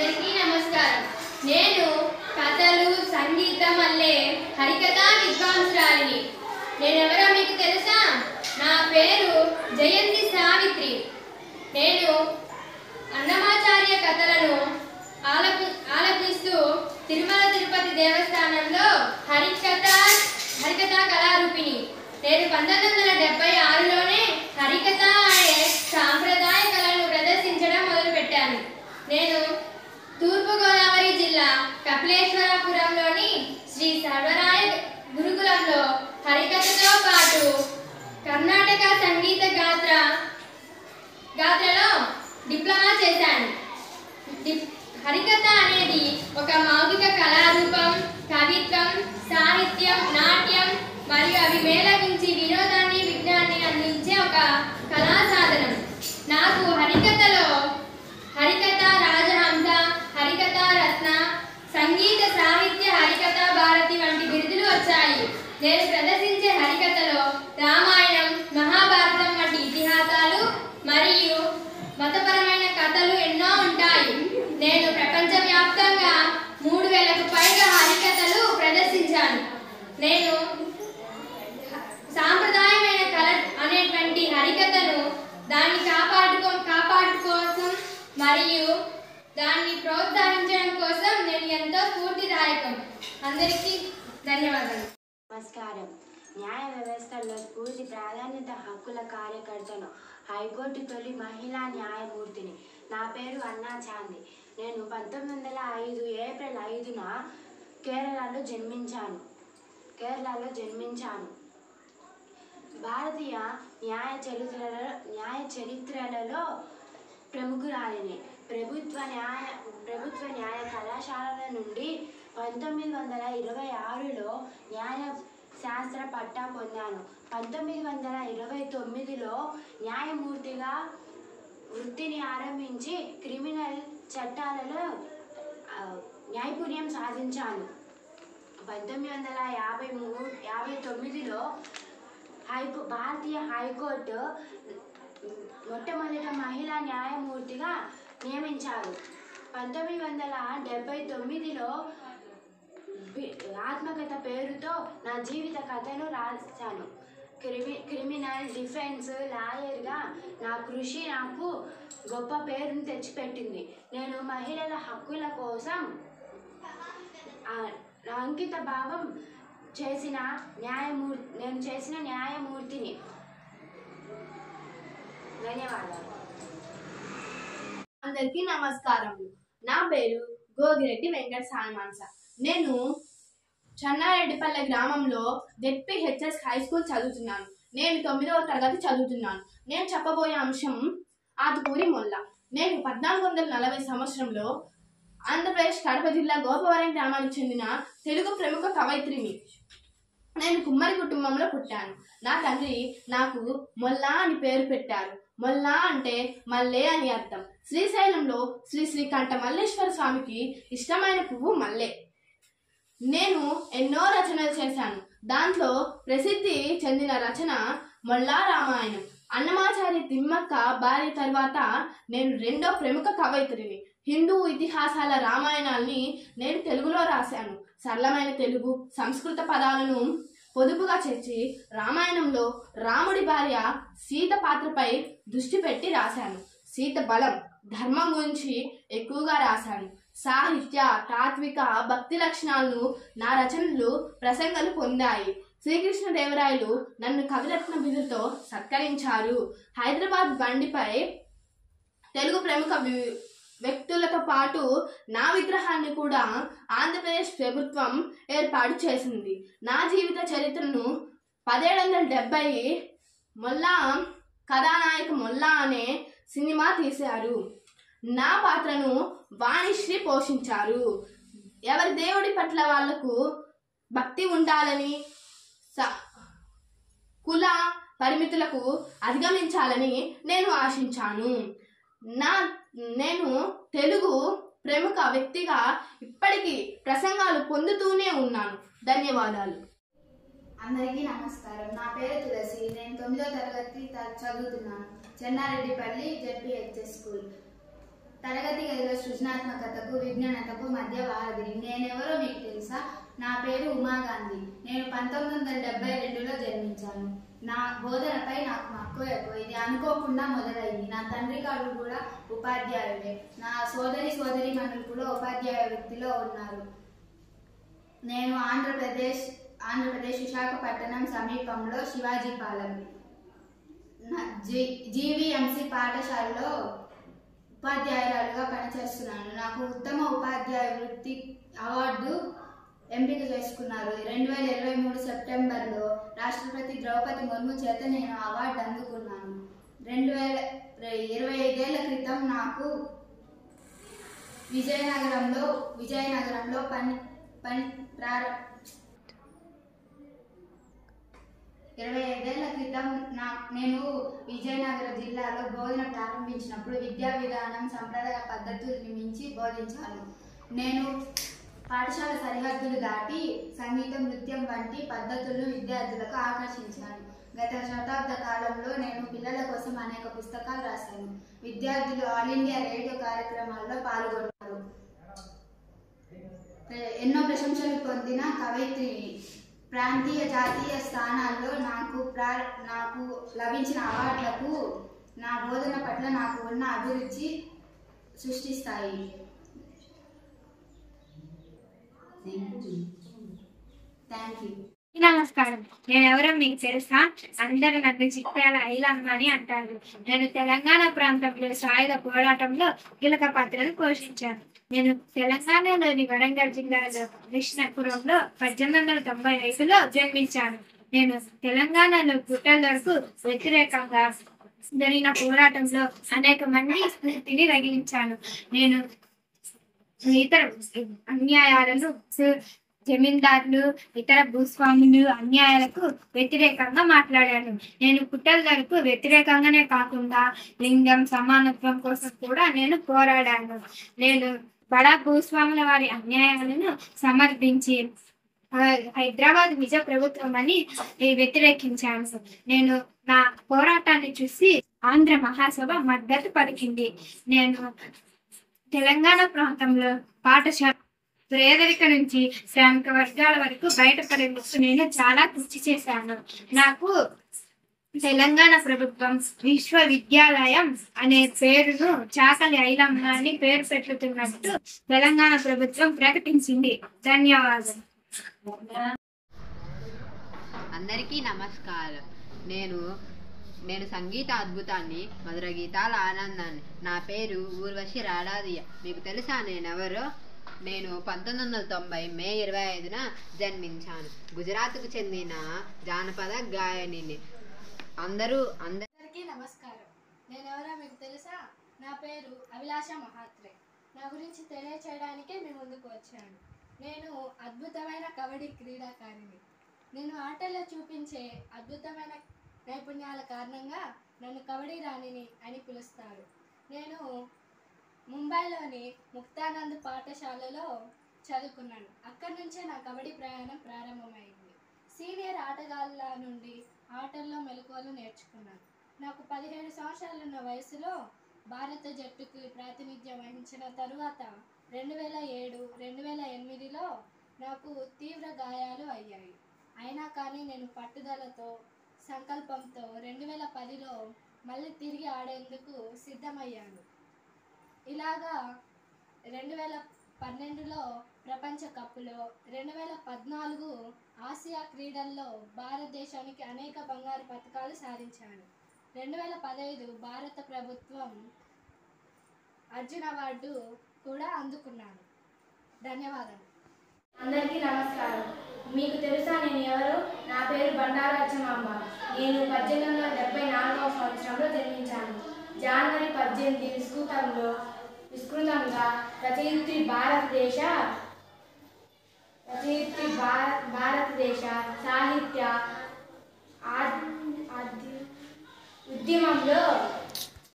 అందరికీ నమస్కారం. నేను కథలు, సంగీతం అల్లే హరికథా విద్వాంసురాలిని. నేనెవరో మీకు తెలుసా? నా పేరు జయంతి సావిత్రి. నేను అన్నమాచార్య కథలను ఆలపిస్తూ తిరుమల తిరుపతి దేవస్థానంలో హరికథా కళారూపిణి. నేను 1976లోనే హరికథ అనే సాంప్రదాయ కళను ప్రదర్శించడం మొదలుపెట్టాను. నేను తూర్పుగోదావరి జిల్లా కపిలేశ్వరపురంలోని శ్రీ సర్వరాయ గురుకులంలో హరికథతో పాటు కర్ణాటక సంగీత గాత్రలో డిప్లొమా చేశాను. హరికథ అనేది ఒక మౌఖిక కళారూపం, కవిత్వం, సాహిత్యం, నాట్యం మరియు అవి మేళవించి వినోదాన్ని, విజ్ఞానాన్ని అందించే ఒక కళా సాధనం. నాకు హరికథ రాజహంస, హరికథ రత్న, సంగీత సాహిత్య హరికథ భారతి వంటి బిరుదులు వచ్చాయి. నేను ప్రదర్శించే హరికథలో రామాయణం, మహాభారతం వంటి ఇతిహాసాలు మరియు మతపరమైన కథలు ఎన్నో ఉంటాయి. నేను ప్రపంచవ్యాప్తంగా 3000కు పైగా హరికథలు ప్రదర్శించాను. నేను సాంప్రదాయమైన కళ అనేటువంటి హరికథను దాన్ని కాపాడుకోసం మరియు దాన్ని ప్రోత్సహించడం కోసం నేను ఎంతో స్ఫూర్తిదాయకం. అందరికీ ధన్యవాదాలు. నమస్కారం. న్యాయ వ్యవస్థలో స్ఫూర్తి ప్రాధాన్యత హక్కుల కార్యకర్తను, హైకోర్టు తొలి మహిళా న్యాయమూర్తిని. నా పేరు అన్నా చాంది. నేను 1905 ఏప్రిల్ 5న కేరళలో జన్మించాను. భారతీయ న్యాయ చరిత్రలలో ప్రముఖురాలిని. ప్రభుత్వ న్యాయ కళాశాలల నుండి 1926లో న్యాయ శాస్త్ర పట్టా పొందాను. 1929లో న్యాయమూర్తిగా వృత్తిని ఆరంభించి క్రిమినల్ చట్టాలలో నైపుణ్యం సాధించాను. 1959లో భారతీయ హైకోర్టు మొట్టమొదటి మహిళా న్యాయమూర్తిగా నియమించారు. 1979లో ఆత్మకథ పేరుతో నా జీవిత కథను రాశాను. క్రిమినల్ డిఫెన్స్ లాయర్గా నా కృషి నాకు గొప్ప పేరును తెచ్చిపెట్టింది. నేను మహిళల హక్కుల కోసం అంకిత భావం చేసిన న్యాయమూర్తిని. ధన్యవాదాలు. అందరికీ నమస్కారములు. నా పేరు గోగిరెడ్డి వెంకట సాయిమాన్స. నేను చెన్నారెడ్డిపల్లె గ్రామంలో జెడ్పీహెచ్ఎస్ హై స్కూల్ చదువుతున్నాను. నేను 9వ తరగతి చదువుతున్నాను. నేను చెప్పబోయే అంశం ఆతుకూరి మొల్ల. నేను 1440 సంవత్సరంలో ఆంధ్రప్రదేశ్ కడప జిల్లా గోపవరం గ్రామానికి చెందిన తెలుగు ప్రముఖ కవయిత్రిని. నేను కుమ్మరి కుటుంబంలో పుట్టాను. నా తండ్రి నాకు మొల్లా అని పేరు పెట్టారు. మొల్లా అంటే మల్లె అని అర్థం. శ్రీశైలంలో శ్రీ శ్రీకంఠ మల్లేశ్వర స్వామికి ఇష్టమైన పువ్వు మల్లె. నేను ఎన్నో రచనలు చేశాను. దాంట్లో ప్రసిద్ధి చెందిన రచన మొల్లా రామాయణం. అన్నమాచార్య తిమ్మక్క భార్య తర్వాత నేను రెండో ప్రముఖ కవయిత్రిని. హిందూ ఇతిహాసాల రామాయణాల్ని నేను తెలుగులో రాశాను. సరళమైన తెలుగు, సంస్కృత పదాలను పొదుపుగా చేర్చి రామాయణంలో రాముడి భార్య సీత పాత్రపై దృష్టి పెట్టి రాశాను. సీత బలం, ధర్మం గురించి ఎక్కువగా రాశాను. సాహిత్య, తాత్విక, భక్తి లక్షణాలను నా రచనలు, ప్రసంగాలు పొందాయి. శ్రీకృష్ణదేవరాయలు నన్ను కవిరత్న బిరుదుతో సత్కరించారు. హైదరాబాద్ బండిపై తెలుగు ప్రముఖ వ్యక్తులతో పాటు నా విగ్రహాన్ని కూడా ఆంధ్రప్రదేశ్ ప్రభుత్వం ఏర్పాటు చేసింది. నా జీవిత చరిత్రను 1770 మొల్లా కథానాయక మొల్లా అనే సినిమా తీశారు. నా పాత్రను వాణిశ్రీ పోషించారు. ఎవరి దేవుడి పట్ల వాళ్లకు భక్తి ఉండాలని, కుల పరిమితులకు అధిగమించాలని నేను ఆశించాను. నేను తెలుగు ప్రముఖ వ్యక్తిగా ఇప్పటికీ ప్రసంగాలు పొందుతూనే ఉన్నాను. ధన్యవాదాలు. అందరికీ నమస్కారం. నా పేరు తులసి. నేను 9వ తరగతి చదువుతున్నాను. Chennareddipalli ZPHS school. తరగతి గదిలో సృజనాత్మకతకు విజ్ఞానతకు మధ్య వారధిని. నేనెవరో మీకు తెలుసా? నా పేరు ఉమాగాంధీ. నేను 1972లో జన్మించాను. నా బోధనపై నాకు మక్కువ ఎక్కువ. ఇది అనుకోకుండా మొదలైంది. నా తండ్రి గారు కూడా ఉపాధ్యాయుడే. నా సోదరీమణులు కూడా ఉపాధ్యాయ వృత్తిలో ఉన్నారు. నేను ఆంధ్రప్రదేశ్ విశాఖపట్నం సమీపంలో శివాజీపాలెం జీవీఎంసీ పాఠశాలలో ఉపాధ్యాయురాలుగా పనిచేస్తున్నాను. నాకు ఉత్తమ ఉపాధ్యాయ వృత్తి అవార్డు ఎంపిక చేసుకున్నారు. 2023 సెప్టెంబర్లో రాష్ట్రపతి ద్రౌపది ముర్ము చేత నేను అవార్డు అందుకున్నాను. 25 ఏళ్ల క్రితం నాకు విజయనగరంలో పని 25 ఏళ్ల క్రితం నేను విజయనగరం జిల్లాలో బోధన ప్రారంభించినప్పుడు విద్యా విధానం సంప్రదాయ పద్ధతుల్ని మించి బోధించాను. నేను పాఠశాల సరిహద్దులు దాటి సంగీతం, నృత్యం వంటి పద్ధతులను విద్యార్థులకు ఆకర్షించాను. గత శతాబ్ద కాలంలో నేను పిల్లల కోసం అనేక పుస్తకాలు రాశాను. విద్యార్థులు ఆల్ ఇండియా రేడియో కార్యక్రమాల్లో పాల్గొన్నారు. ఎన్నో ప్రశంసలు పొందిన కవయిత్రిని. ప్రాంతీయ జాతీయ స్థానాల్లో నాకు లభించిన అవార్డులకు నా బోధన పట్ల నాకు ఉన్న అభిరుచి సృష్టిస్తాయి. Thank you. నమస్కారం. నేనెవరో మీకు తెలుసా? అందరూ నన్ను చిట్యాల ఐలమ్మ అని అంటారు. నేను తెలంగాణ ప్రాంతంలో సాయుధ పోరాటంలో కీలక పాత్రను పోషించాను. నేను తెలంగాణలోని వరంగల్ జిల్లాలో కృష్ణపురంలో 1895లో జన్మించాను. నేను తెలంగాణలో గుట్టలకు వ్యతిరేకంగా జరిగిన పోరాటంలో అనేక మంది స్ఫూర్తిని రగిలించాను. నేను ఇతర అన్యాయాలను, జమీందారులు, ఇతర భూస్వాములు అన్యాయాలకు వ్యతిరేకంగా మాట్లాడాను. నేను పుట్టలకు వ్యతిరేకంగానే కాకుండా లింగం సమానత్వం కోసం కూడా నేను పోరాడాను. నేను బడా భూస్వాముల వారి అన్యాయాలను సమర్థించి హైదరాబాద్ నిజ ప్రభుత్వం అని వ్యతిరేకించాను. నేను నా పోరాటాన్ని చూసి ఆంధ్ర మహాసభ మద్దతు పలికింది. నేను తెలంగాణ ప్రాంతంలో పాఠశాల పేదరిక నుంచి శ్రామిక వర్గాల వరకు బయటపడేందుకు నేను చాలా కృషి చేశాను. నాకు తెలంగాణ ప్రభుత్వం విశ్వవిద్యాలయం అనే పేరును చాకలి ఐలమ్మ అని పేరు పెట్టుతున్నట్టు తెలంగాణ ప్రభుత్వం ప్రకటించింది. ధన్యవాదాలు. అందరికీ నమస్కారం. నేను సంగీత అద్భుతాన్ని, మధుర గీతాల ఆనందాన్ని. నా పేరు ఊర్వశి రాడాదియ. మీకు తెలుసా నేనెవరో? నేను 1990 మే 25న జన్మించాను. గుజరాత్కు చెందిన జానపద గాయనిని. అందరికీ నమస్కారం. నేనెవరో మీకు తెలుసా? నా పేరు అభిలాష మహాత్రే. నా గురించి తెలియచేయడానికే మీ ముందుకు వచ్చాను. నేను అద్భుతమైన కబడ్డీ క్రీడాకారిని. నేను ఆటల్లో చూపించే అద్భుతమైన నైపుణ్యాల కారణంగా నన్ను కబడ్డీ రాణిని అని పిలుస్తారు. నేను ముంబైలోని ముక్తానంద్ పాఠశాలలో చదువుకున్నాను. అక్కడి నుంచే నా కబడ్డీ ప్రయాణం ప్రారంభమైంది. సీనియర్ ఆటగాళ్ళ నుండి ఆటల్లో మెలకువలు నేర్చుకున్నాను. నాకు 17 సంవత్సరాలున్న వయసులో భారత జట్టుకు ప్రాతినిధ్యం వహించిన తరువాత 2007, 2008లో నాకు తీవ్ర గాయాలు అయ్యాయి. అయినా కానీ నేను పట్టుదలతో, సంకల్పంతో 2010లో మళ్ళీ తిరిగి ఆడేందుకు సిద్ధమయ్యాను. ఇలాగా 2012లో ప్రపంచ కప్లో, 2014 ఆసియా క్రీడల్లో భారతదేశానికి అనేక బంగారు పతకాలు సాధించాను. 2015 భారత ప్రభుత్వం అర్జున అవార్డు కూడా అందుకున్నాను. ధన్యవాదాలు. అందరికీ నమస్కారం. మీకు తెలుసా నేను ఎవరు? నా పేరు బండారాచమాంబ. నేను 1874వ సంవత్సరంలో జన్మించాను. జనవరి 18 విస్తృతంగా రచయిత్రి భారతదేశ సాహిత్య ఉద్యమంలో